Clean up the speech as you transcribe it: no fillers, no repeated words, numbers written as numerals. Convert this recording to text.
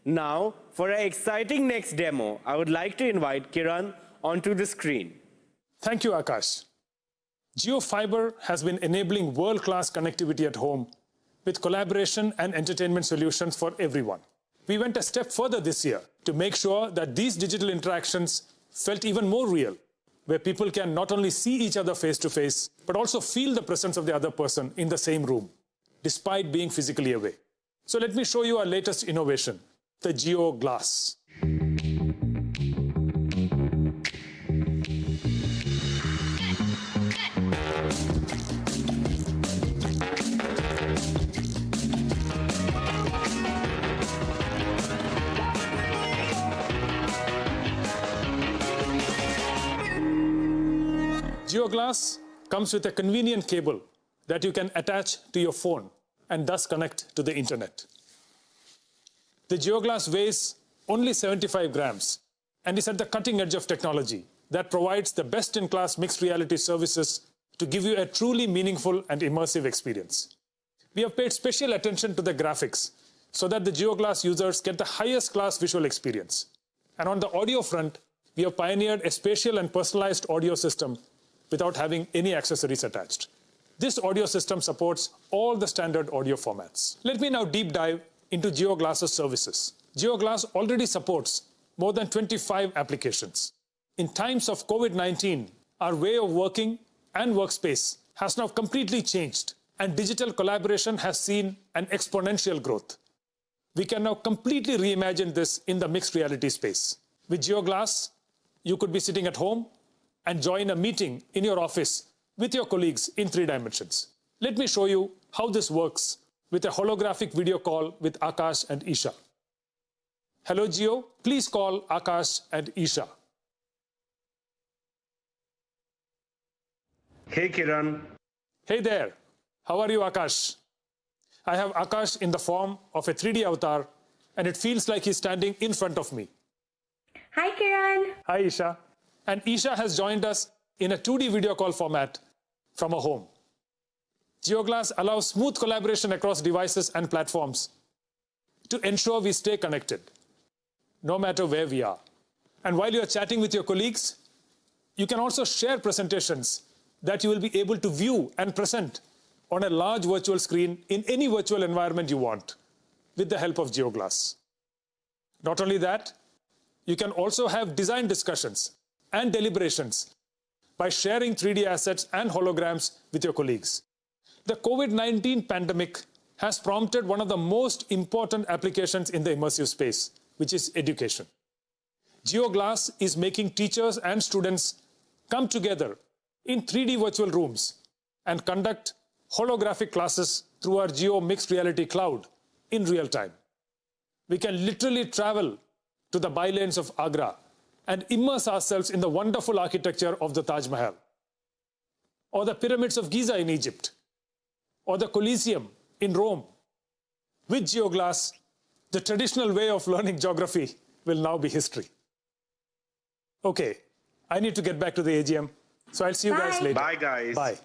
Now, for our exciting next demo, I would like to invite Kiran onto the screen. Thank you, Akash. JioFiber has been enabling world-class connectivity at home with collaboration and entertainment solutions for everyone. We went a step further this year to make sure that these digital interactions felt even more real, where people can not only see each other face-to-face, but also feel the presence of the other person in the same room, despite being physically away. So let me show you our latest innovation, the Jio Glass. Jio Glass comes with a convenient cable that you can attach to your phone and thus connect to the internet. The Jio Glass weighs only 75 grams and is at the cutting edge of technology that provides the best-in-class mixed reality services to give you a truly meaningful and immersive experience. We have paid special attention to the graphics so that the Jio Glass users get the highest class visual experience. And on the audio front, we have pioneered a spatial and personalized audio system without having any accessories attached. This audio system supports all the standard audio formats. Let me now deep dive into Jio Glass's services. Jio Glass already supports more than 25 applications. In times of COVID-19, our way of working and workspace has now completely changed, and digital collaboration has seen an exponential growth. We can now completely reimagine this in the mixed reality space. With Jio Glass, you could be sitting at home and join a meeting in your office with your colleagues in 3 dimensions. Let me show you how this works with a holographic video call with Akash and Isha. Hello, Jio. Please call Akash and Isha. Hey, Kiran. Hey there. How are you, Akash? I have Akash in the form of a 3D avatar, and it feels like he's standing in front of me. Hi, Kiran. Hi, Isha. And Isha has joined us in a 2D video call format from a home. Jio Glass allows smooth collaboration across devices and platforms to ensure we stay connected, no matter where we are. And while you're chatting with your colleagues, you can also share presentations that you will be able to view and present on a large virtual screen in any virtual environment you want with the help of Jio Glass. Not only that, you can also have design discussions and deliberations by sharing 3D assets and holograms with your colleagues. The COVID-19 pandemic has prompted one of the most important applications in the immersive space, which is education. Jio Glass is making teachers and students come together in 3D virtual rooms and conduct holographic classes through our Jio Mixed Reality Cloud in real time. We can literally travel to the bylanes of Agra and immerse ourselves in the wonderful architecture of the Taj Mahal, or the pyramids of Giza in Egypt, or the Colosseum in Rome. With Jio Glass, the traditional way of learning geography will now be history. Okay, I need to get back to the AGM, so I'll see you guys later. Bye, guys. Bye.